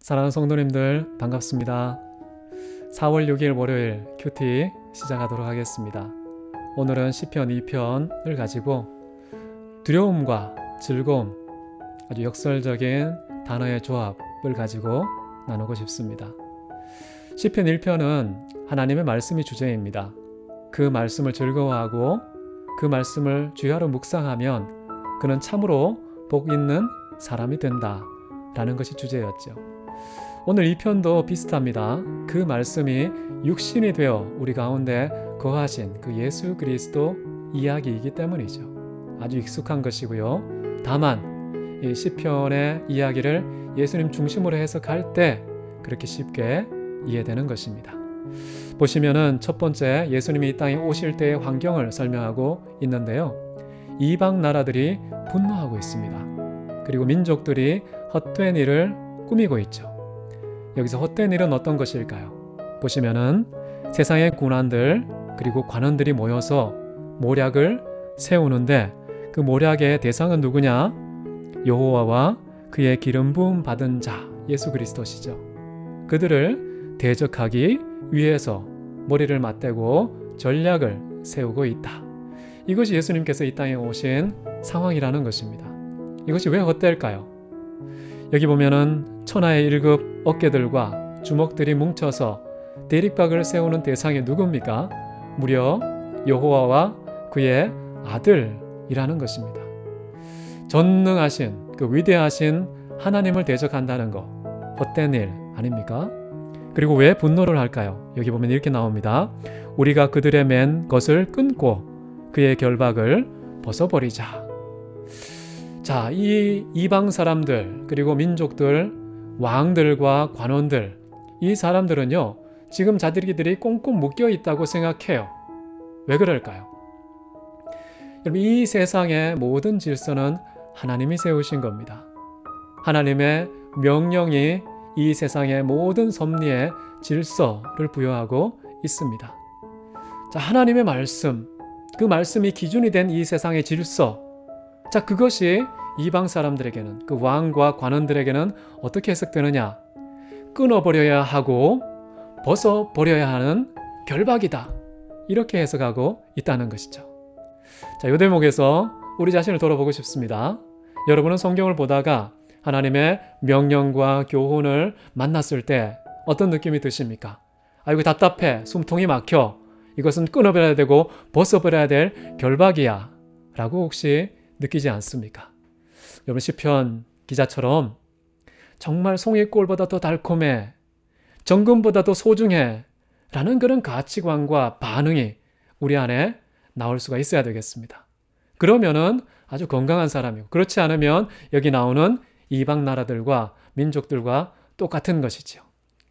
사랑하는 성도님들 반갑습니다. 4월 6일 월요일 큐티 시작하도록 하겠습니다. 오늘은 시편 2편을 가지고 두려움과 즐거움, 아주 역설적인 단어의 조합을 가지고 나누고 싶습니다. 시편 1편은 하나님의 말씀이 주제입니다. 그 말씀을 즐거워하고 그 말씀을 주야로 묵상하면 그는 참으로 복 있는 사람이 된다 라는 것이 주제였죠. 오늘 2편도 비슷합니다. 그 말씀이 육신이 되어 우리 가운데 거하신 그 예수 그리스도 이야기이기 때문이죠. 아주 익숙한 것이고요. 다만 이 시편의 이야기를 예수님 중심으로 해석할 때 그렇게 쉽게 이해되는 것입니다. 보시면은 첫 번째 예수님이 이 땅에 오실 때의 환경을 설명하고 있는데요. 이방 나라들이 분노하고 있습니다. 그리고 민족들이 헛된 일을 꾸미고 있죠. 여기서 헛된 일은 어떤 것일까요? 보시면은 세상의 군관들 그리고 관원들이 모여서 모략을 세우는데 그 모략의 대상은 누구냐? 여호와와 그의 기름 부음 받은 자 예수 그리스도시죠. 그들을 대적하기 위해서 머리를 맞대고 전략을 세우고 있다. 이것이 예수님께서 이 땅에 오신 상황이라는 것입니다. 이것이 왜 헛될까요? 여기 보면은 천하의 1급 어깨들과 주먹들이 뭉쳐서 대립각을 세우는 대상이 누굽니까? 무려 여호와와 그의 아들이라는 것입니다. 전능하신 그 위대하신 하나님을 대적한다는 것 헛된 일 아닙니까? 그리고 왜 분노를 할까요? 여기 보면 이렇게 나옵니다. 우리가 그들의 맨 것을 끊고 그의 결박을 벗어버리자. 자, 이 이방 사람들 그리고 민족들, 왕들과 관원들, 이 사람들은요 지금 자기들이 꽁꽁 묶여 있다고 생각해요. 왜 그럴까요? 여러분, 이 세상의 모든 질서는 하나님이 세우신 겁니다. 하나님의 명령이 이 세상의 모든 섭리에 질서를 부여하고 있습니다. 자, 하나님의 말씀, 그 말씀이 기준이 된 이 세상의 질서, 자, 그것이 이방 사람들에게는, 그 왕과 관원들에게는 어떻게 해석되느냐? 끊어버려야 하고 벗어버려야 하는 결박이다. 이렇게 해석하고 있다는 것이죠. 자, 이 대목에서 우리 자신을 돌아보고 싶습니다. 여러분은 성경을 보다가 하나님의 명령과 교훈을 만났을 때 어떤 느낌이 드십니까? 이거 답답해, 숨통이 막혀, 이것은 끊어버려야 되고 벗어버려야 될 결박이야 라고 혹시 느끼지 않습니까? 여러분, 시편 기자처럼 정말 송이꼴보다 더 달콤해, 정금보다 더 소중해 라는 그런 가치관과 반응이 우리 안에 나올 수가 있어야 되겠습니다. 그러면은 아주 건강한 사람이고, 그렇지 않으면 여기 나오는 이방 나라들과 민족들과 똑같은 것이죠.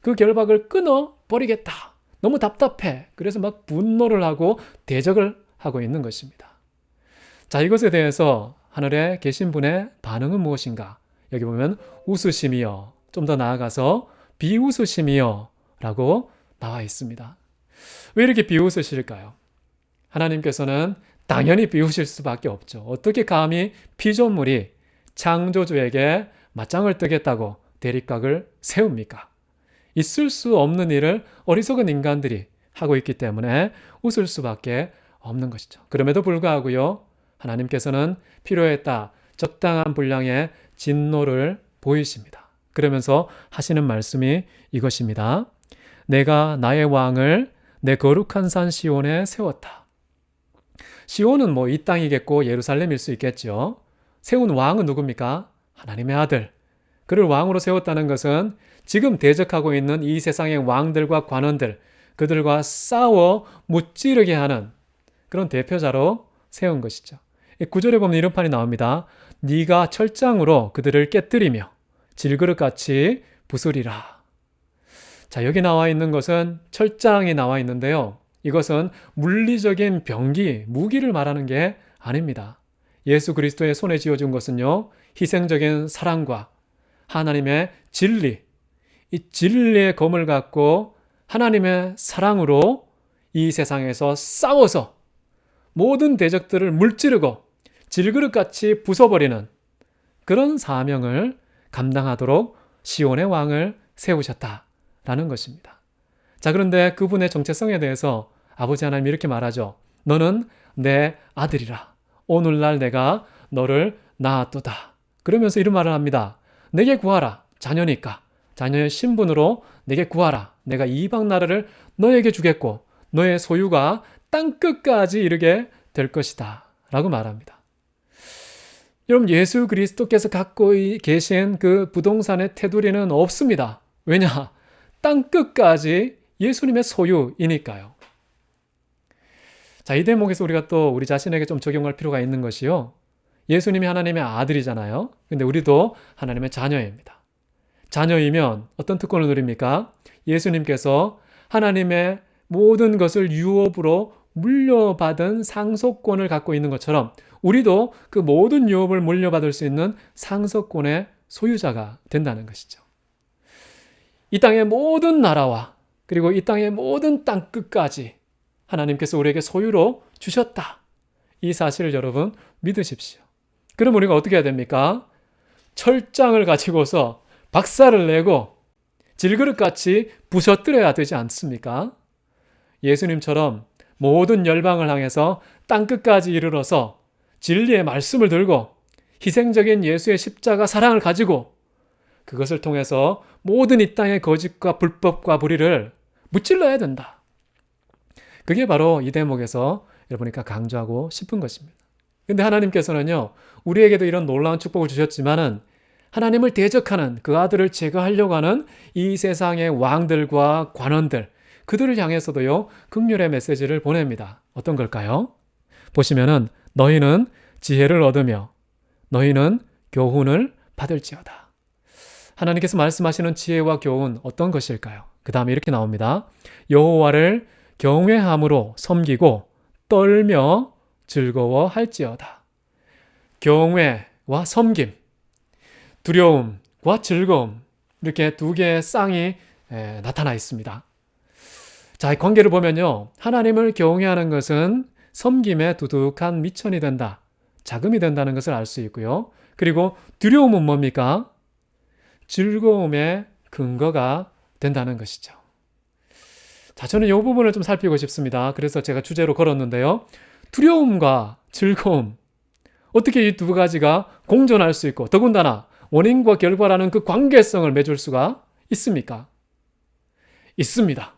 그 결박을 끊어버리겠다. 너무 답답해. 그래서 막 분노를 하고 대적을 하고 있는 것입니다. 자, 이것에 대해서 하늘에 계신 분의 반응은 무엇인가? 여기 보면 웃으심이여, 좀 더 나아가서 비웃으심이여 라고 나와 있습니다. 왜 이렇게 비웃으실까요? 하나님께서는 당연히 비웃을 수밖에 없죠. 어떻게 감히 피조물이 창조주에게 맞짱을 뜨겠다고 대립각을 세웁니까? 있을 수 없는 일을 어리석은 인간들이 하고 있기 때문에 웃을 수밖에 없는 것이죠. 그럼에도 불구하고요, 하나님께서는 필요에 따라 적당한 분량의 진노를 보이십니다. 그러면서 하시는 말씀이 이것입니다. 내가 나의 왕을 내 거룩한 산 시온에 세웠다. 시온은 이 땅이겠고 예루살렘일 수 있겠죠. 세운 왕은 누굽니까? 하나님의 아들. 그를 왕으로 세웠다는 것은 지금 대적하고 있는 이 세상의 왕들과 관원들, 그들과 싸워 무찌르게 하는 그런 대표자로 세운 것이죠. 9절에 보면 이런 판이 나옵니다. 네가 철장으로 그들을 깨뜨리며 질그릇같이 부수리라. 자, 여기 나와 있는 것은 철장이 나와 있는데요. 이것은 물리적인 병기, 무기를 말하는 게 아닙니다. 예수 그리스도의 손에 쥐어준 것은요, 희생적인 사랑과 하나님의 진리, 이 진리의 검을 갖고 하나님의 사랑으로 이 세상에서 싸워서 모든 대적들을 물찌르고 질그릇같이 부숴버리는 그런 사명을 감당하도록 시온의 왕을 세우셨다라는 것입니다. 자, 그런데 그분의 정체성에 대해서 아버지 하나님이 이렇게 말하죠. 너는 내 아들이라. 오늘날 내가 너를 낳았도다. 그러면서 이런 말을 합니다. 내게 구하라. 자녀니까. 자녀의 신분으로 내게 구하라. 내가 이방 나라를 너에게 주겠고 너의 소유가 땅끝까지 이르게 될 것이다. 라고 말합니다. 여러분, 예수 그리스도께서 갖고 계신 그 부동산의 테두리는 없습니다. 왜냐? 땅끝까지 예수님의 소유이니까요. 자, 이 대목에서 우리가 또 우리 자신에게 좀 적용할 필요가 있는 것이요. 예수님이 하나님의 아들이잖아요. 근데 우리도 하나님의 자녀입니다. 자녀이면 어떤 특권을 누립니까? 예수님께서 하나님의 모든 것을 유업으로 물려받은 상속권을 갖고 있는 것처럼 우리도 그 모든 유업을 물려받을 수 있는 상속권의 소유자가 된다는 것이죠. 이 땅의 모든 나라와 그리고 이 땅의 모든 땅끝까지 하나님께서 우리에게 소유로 주셨다. 이 사실을 여러분 믿으십시오. 그럼 우리가 어떻게 해야 됩니까? 철장을 가지고서 박살을 내고 질그릇같이 부셔뜨려야 되지 않습니까? 예수님처럼 모든 열방을 향해서 땅끝까지 이르러서 진리의 말씀을 들고 희생적인 예수의 십자가 사랑을 가지고 그것을 통해서 모든 이 땅의 거짓과 불법과 불의를 무찔러야 된다. 그게 바로 이 대목에서 여러분이니까 강조하고 싶은 것입니다. 근데 하나님께서는요, 우리에게도 이런 놀라운 축복을 주셨지만은 하나님을 대적하는 그 아들을 제거하려고 하는 이 세상의 왕들과 관원들, 그들을 향해서도요, 긍휼의 메시지를 보냅니다. 어떤 걸까요? 보시면은 너희는 지혜를 얻으며 너희는 교훈을 받을지어다. 하나님께서 말씀하시는 지혜와 교훈 어떤 것일까요? 그 다음에 이렇게 나옵니다. 여호와를 경외함으로 섬기고 떨며 즐거워할지어다. 경외와 섬김, 두려움과 즐거움, 이렇게 두 개의 쌍이 나타나 있습니다. 자, 이 관계를 보면요, 하나님을 경외하는 것은 섬김의 두둑한 미천이 된다, 자금이 된다는 것을 알 수 있고요. 그리고 두려움은 뭡니까? 즐거움의 근거가 된다는 것이죠. 자, 저는 이 부분을 좀 살피고 싶습니다. 그래서 제가 주제로 걸었는데요. 두려움과 즐거움, 어떻게 이 두 가지가 공존할 수 있고 더군다나 원인과 결과라는 그 관계성을 맺을 수가 있습니까? 있습니다.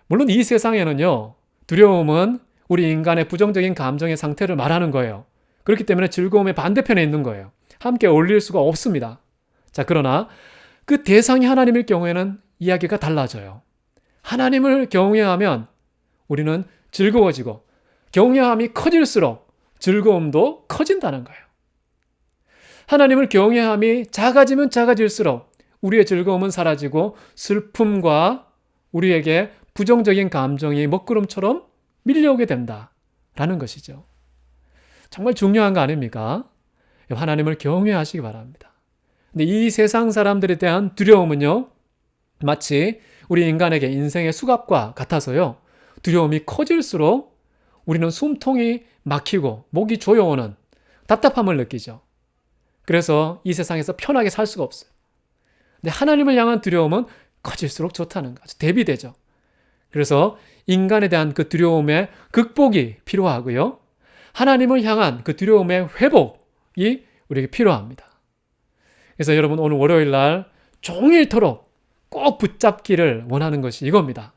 물론 이 세상에는요, 두려움은 우리 인간의 부정적인 감정의 상태를 말하는 거예요. 그렇기 때문에 즐거움의 반대편에 있는 거예요. 함께 어울릴 수가 없습니다. 자, 그러나 그 대상이 하나님일 경우에는 이야기가 달라져요. 하나님을 경외하면 우리는 즐거워지고 경외함이 커질수록 즐거움도 커진다는 거예요. 하나님을 경외함이 작아지면 작아질수록 우리의 즐거움은 사라지고 슬픔과 우리에게 부정적인 감정이 먹구름처럼 밀려오게 된다라는 것이죠. 정말 중요한 거 아닙니까? 하나님을 경외하시기 바랍니다. 근데 이 세상 사람들에 대한 두려움은요, 마치 우리 인간에게 인생의 수갑과 같아서요, 두려움이 커질수록 우리는 숨통이 막히고 목이 조여오는 답답함을 느끼죠. 그래서 이 세상에서 편하게 살 수가 없어요. 근데 하나님을 향한 두려움은 커질수록 좋다는 거죠. 대비되죠. 그래서 인간에 대한 그 두려움의 극복이 필요하고요. 하나님을 향한 그 두려움의 회복이 우리에게 필요합니다. 그래서 여러분, 오늘 월요일 날 종일토록 꼭 붙잡기를 원하는 것이 이겁니다.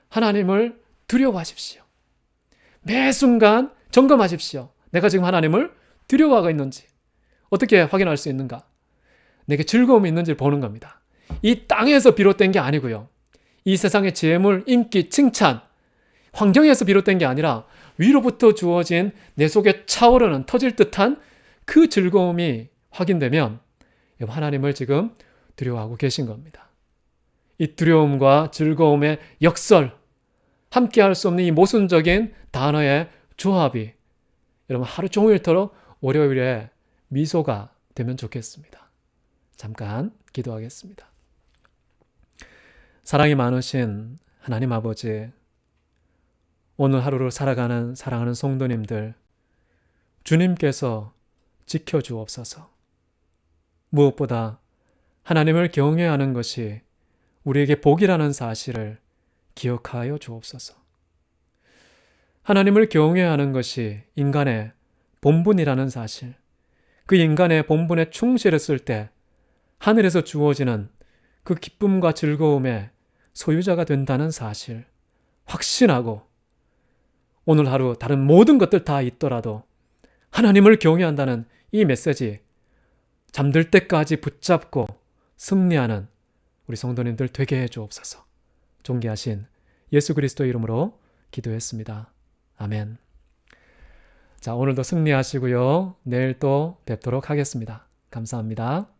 하나님을 두려워하십시오. 매 순간 점검하십시오. 내가 지금 하나님을 두려워하고 있는지 어떻게 확인할 수 있는가? 내게 즐거움이 있는지를 보는 겁니다. 이 땅에서 비롯된 게 아니고요. 이 세상의 재물, 인기, 칭찬, 환경에서 비롯된 게 아니라 위로부터 주어진 내 속에 차오르는 터질 듯한 그 즐거움이 확인되면 하나님을 지금 두려워하고 계신 겁니다. 이 두려움과 즐거움의 역설, 함께 할 수 없는 이 모순적인 단어의 조합이 여러분 하루 종일토록 월요일에 미소가 되면 좋겠습니다. 잠깐 기도하겠습니다. 사랑이 많으신 하나님 아버지, 오늘 하루를 살아가는 사랑하는 성도님들, 주님께서 지켜주옵소서. 무엇보다 하나님을 경외하는 것이 우리에게 복이라는 사실을 기억하여 주옵소서. 하나님을 경외하는 것이 인간의 본분이라는 사실, 그 인간의 본분에 충실했을 때 하늘에서 주어지는 그 기쁨과 즐거움의 소유자가 된다는 사실 확신하고, 오늘 하루 다른 모든 것들 다 있더라도 하나님을 경외한다는 이 메시지 잠들 때까지 붙잡고 승리하는 우리 성도님들 되게 해 주옵소서. 존귀하신 예수 그리스도 이름으로 기도했습니다. 아멘. 자, 오늘도 승리하시고요. 내일 또 뵙도록 하겠습니다. 감사합니다.